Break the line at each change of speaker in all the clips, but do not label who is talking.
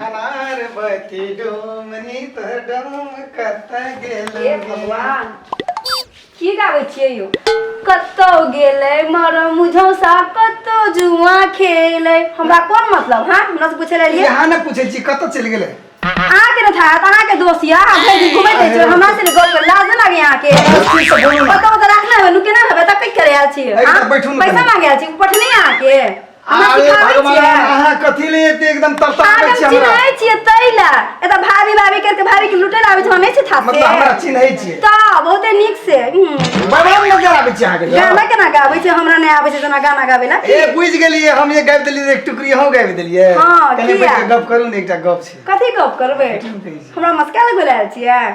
अनार बती डोमनी तो डोम कत गेल
हे भगवान की गाबै छियै यौ कत्तो गेलै मर मुझौसा कत्तो जुआ खेलै हमरा कोन मतलब हां हमरा से पूछे लेलिए
यहाँ न पूछे छी कत चल गेले
अहाँ के न था अहाँ के दोस्त या भौजी घुमै दै छै हमरा से गप कर लाज न लागे अहाँ के बताओ त रखना है नु केना हेबे त कइ करे आल छी पैसा मांगे आल छी पठने अहाँ के
अरे भगवान अहाँ कथि ले एते एकदम तरताबै छी हमरा
चिन्है छियै तैला एत भाभी भाभी करके भाभी के लुटे लाबै छै नै छै था
मतलब हमरा चिन्है छियै
त बहुते नीक से
बड़ा मजा आबै छै अहाँ के
गाना केना गाबै छै हमरा नै आबै छै तना गाना गाबै ना
ए बुझ गेलिए हम ये गाबि देलिए एक टुकड़ी हम गाबि देलिए
हां
कने बैठ के गप करू ने एकटा गप छै
कथि गप करबै हमरा मस्का लग बोलायल छियै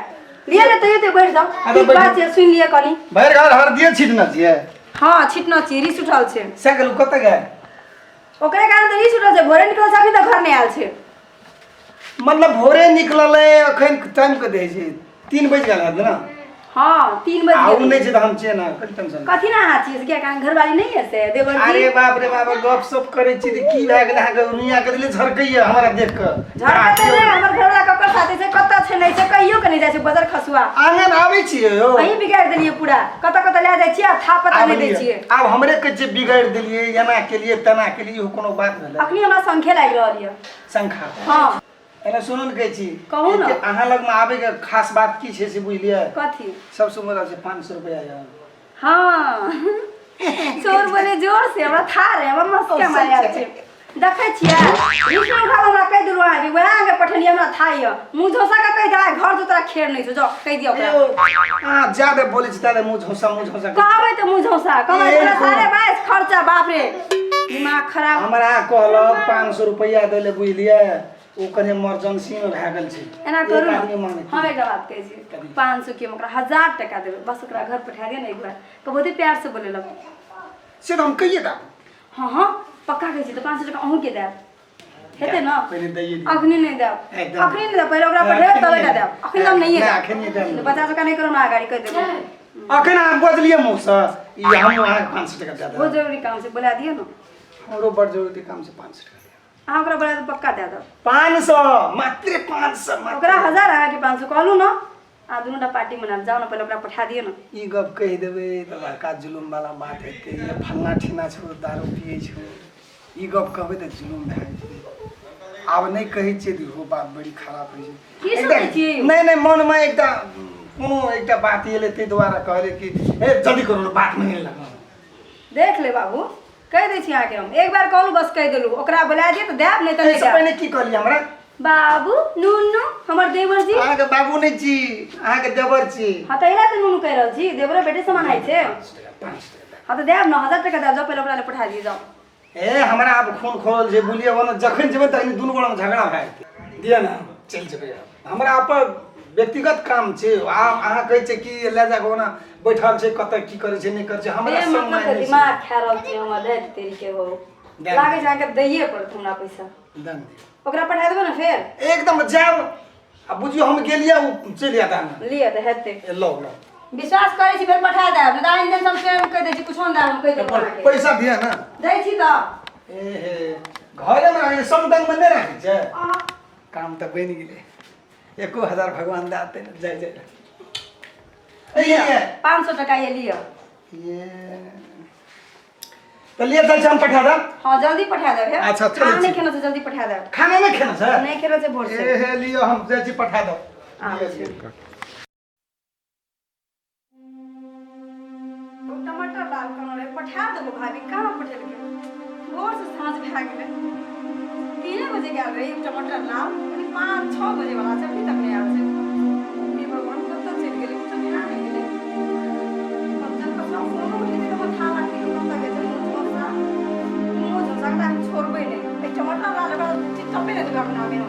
लिए ले तइयो बैठ जाओ ठीक बात छै सुन लिए कनी
भैर घर हरदिए छिटना छियै
हां छिटना छी रिस उठल छै
साइकिल कत गए
ओकरे कारण त रिस उठल छै भोरे निकल सकी त घर नै आयल छै
मतलब भोरे निकलले अखन टाइम के दे छै 3 बज गेल है ना
हां 3 बजे
आउ नै छै त हम छियै ना कथि टेंशन
कथि ना हाथ छियै क्या कारण घरवाली नै है से देवर जी
अरे बाप रे बाप गप सप करे छी त की भए गेल अहाँ दुनिया के दिले झरकैया हमरा देख के
झरकते नै हमर घरवाला ककर साथे छै कत छै नै छै कहियो के नै जाय छै बजार खसुआ
आंगन आबै छियै यौ
अहीं बिगाड़ देलिए पूरा कत कत ले जाय छियै था पता नै दै छियै
आब हमरे के जे बिगाड़ देलिए एना के लिए तना के लिए कोनो बात भेलै
अखनी हमरा संख्या लाग रहल ये
संख्या
हां
एना सुनू न कहै छी
कहू न
अहाँ लग में आबे के खास बात की छै से बुझलिए
कथि
सबसे बड़ा से 500 रुपया या
हां चोर बोले जोर से हमरा था रे हमरा मस्त के मारे आल छै देखै छियै रिश्ता उठा हमरा कह दिलु आगे वहां आगे पठलिए हमरा था ये मुंह झोसा का कह दे घर जो तोरा खेर नै छ जो कह दियो ओकरा
हां ज्यादा बोले छी ताले मुंह झोसा
कहबै त मुंह झोसा कहबै तोरा सारे बाइस खर्चा बाप रे दिमाग खराब
हमरा कहलो 500 रुपया देले बुझलिए ओ कने इमरजेंसी में भए गेल छै
एना करू हम एक बात कहै छी 500 के ओकरा 1000 टका देबै बस ओकरा घर पठा दियो न एक बार तो बहुते प्यार से बोले लग
से हम कहिए दा
हां हां पक्का कहै छी तो 500 टका अहू के देब हेते न
पहिले दैए
अखनी नै देब अखनी नै देब पहिले ओकरा पठेबै तब का देब अखनी हम नहीं देब
अखनी देब
50 टका नै करू ना गाड़ी कह देब
अखन आप बदलिए मौसा ई हम वहां 500 टका दे
बहुत जरूरी काम से बुला दियो न
हमरो बड़ जरूरी काम से 500 टका
अहाँ ओकरा बोला तो पक्का दे दो
500 मात्र 500
ओकरा 1000 आ के 500 कहलू न आ दुनुटा पार्टी मना जाओ न पहिले ओकरा पठा दियो न
ई गप कह देबे त बड़का जुलुम वाला बात हेते ये फलना ठिना छो दारू पिए छो ई गप कहबे त जुलुम भए जेते आब नै कहै छियै दिहो बात बड़ी खराब होइ छै
की सोचै छियै
नै नै मन में एकटा कोनो एकटा बात एले ते द्वारा कहले कि ए जल्दी करू न बात में लगा
देख ले बाबू कह दै छी अहाँ के हम एक बार कहलू बस कह देलू ओकरा बुला दिए त देब नै त नै
से पहले की कहली हमरा
बाबू नुनु हमर देवर जी
अहाँ के बाबू नै छी अहाँ के देवर छी
हां त एला त नुनु कह रहल छी देवरो बेटे समान है छै हां त देब 9000 टका देब जो पहिले ओकरा ले पठा दिए जाओ
ए हमरा अब खून खोल जे बुलिए वना जखन जेबे तखन दुनु गोड़ा में झगड़ा भए जेते दिया ना चल जेबे हमरा अपन व्यक्तिगत काम छै अहाँ कहै छै कि ले जा कोना बैठल छै कत की करे छै नै करे छै हमरा सब
मतलब दिमाग खा रहल छी हमर देख तेरी के हो लागे छै के दैये पड़त हमरा पैसा
दन
ओकरा पठा देबो न फेर
एकदम जाब अब बुझियो हम गेलिए उ चल जाता
लिए त हेते
लो
विश्वास करे छी फेर पठा देब न दाइन दिन हम से कह दै छी कुछो न हम कह देब
पैसा दिया ना
दै छी त
ए हे घरे में समदंग में नै राखै छै काम त बनि गेलै 1000 भगवान दाते जय जय ये
500 टका ये लियो
ये तो लिए चल हम पठा दे
हां जल्दी पठा देब हे
अच्छा चल
खाना नहीं खाना से जल्दी पठा देब
खाना नहीं खाना से
नहीं खाना से भोर से
ए हे लियो हम जल्दी पठा दो
टमाटर डाल कर रे पठा देबो भाभी कहां पठेल के भोर से साँझ भए गेलै 3 बजे गेल रही टमाटर लाल 5-6 बजे वाला छै अभी तक नहीं आयल छै हे भगवान कत चल गेलै कुछ ध्यान नहीं गेलै अब जब अपना फोन उठे तो हम खाना के कम लगे छै मुंह जो सकता हम छोड़बै नहीं ए टमाटर लाल का चित्तपे नहीं देबे अपना में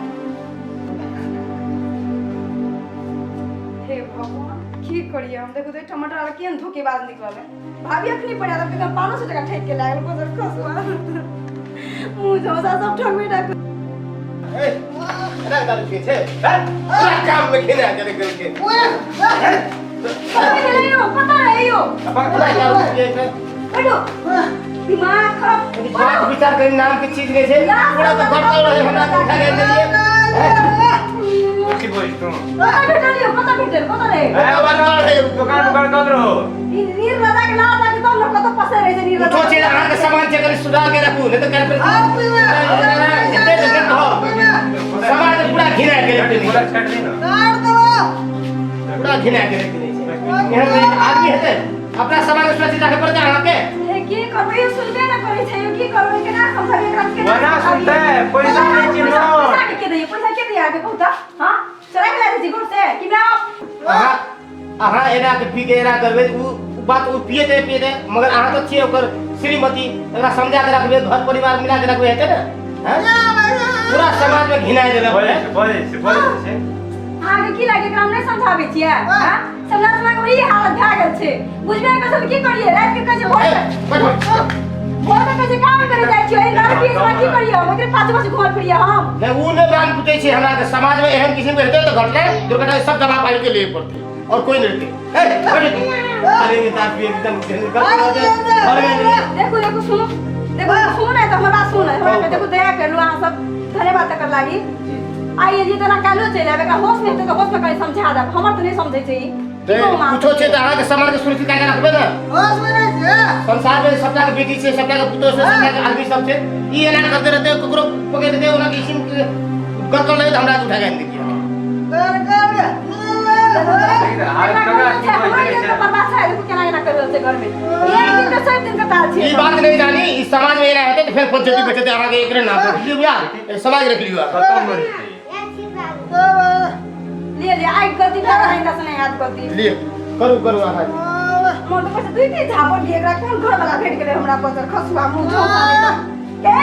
हे भगवान की करिए हम देखो तो टमाटर वाला केन धोखेबाज निकलल भाभी अखनी पड़ा तब के 500 टका ठेक के लागल बजर खसवा मुंह जोसा सब ठगबे डाक
ए अरे दारू के छे क्या काम में खेले आके निकल के
अरे यो पता है यो
अब क्या जाओ के
बैठो दिमाग खराब
बात विचार कर नाम की चीज के छे पूरा तो घटल रहे हमरा उठा के दिए কি বলিস তুই
কত भेटलियो कता रे
ए बार दुकान कर रहो
नीर राजा के नाम तक तो लोग तो पसे रहे नीर राजा
तो चीज आना के सामान चेक कर सुधार के रखू नहीं तो कर पे इतने जगह हो समाज पूरा घिना के रख पूरा छट दे ना पूरा घिना के रख दे यहां आदमी है अपना सामान सुरक्षित रखे पड़ता है के
की करबे सुनबे ना करे छै की करबे के ना समझबे कर के
वना सुनते पैसा नहीं चिन्हो
पैसा के दिया आगे कहता हां चला के लाजे जी से कि मैं
आहा एना के पी के एना करबे उ बात उ पिए दे मगर आहा तो छे ओकर श्रीमती एकरा समझा के रखबे घर परिवार मिला के रखबे हेते ना पूरा समाज में घिनाय देले बोले से
आगे की लागे काम नहीं समझाबे छियै हां समाज में वही हालत भ गेल छै बुझबे के सब की करिए रात के कहे वो तो कैसे काम करे जाय छियै घर की की करिए मगर पांच बजे घुमल फिरिए हम
नहीं उ ने बात पूछे छे हमरा के समाज में एहन किसी में रहते तो घटना दुर्घटना सब दबा पाई के लिए पड़ते और कोई नहीं रहते अरे ये ताप एकदम
देखो सुनो है तो हमरा सुन है हमरा देखो दया कर लो अहां सब धन्यवाद कर लागी आइए जी तना कालो चले आवे का होश में तो होश में कहीं समझा दा हमर तो नहीं समझे छै
पूछो छे त के समाज के सुरक्षित काहे रखबे ना होश में नहीं संसार में सबटा के बेटी से सबटा के पुतो से सबटा के आदमी सब छे ई एना करते रहते ककरो पकड़ दे ओना के किसिम गलत नहीं हमरा उठा के देखिए ये बात नहीं जानी इस समाज में रहते तो फिर पंचायती बेचते आगे एकरे ना लियो यार समाज रख लियो खत्म
ले आई गलती कर रही दस नहीं हाथ गलती
लिए करू आहा
मोर तो पैसे दुई तीन झापड़ दिए एकरा कोन घर वाला भेट गेले हमरा पतर खसुआ मुंह झोसा के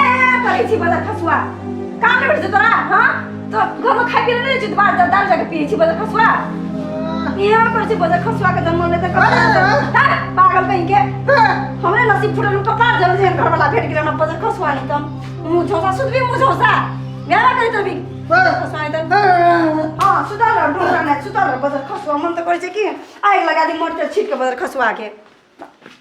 करे छी बदर खसुआ काम नहीं भेट तोरा हां तो घर में खाइ के नहीं छी बाहर दाल जाके पी छी बदर खसुआ यहाँ पर से बदर खसुआ के जन्म ले तक पागल कहीं के हमरे नसीब फुटल कपार जल जे घर वाला भेट गेले हमरा बदर खसुआ नहीं तम मुंह झोसा सुधबी मुंह झोसा गाला करी तभी खसुआ नहीं हां सुधार ढोरा नहीं सुधार बदर खसुआ मन तो करे छै कि आग लगा दी मोटर छीट के बदर खसुआ के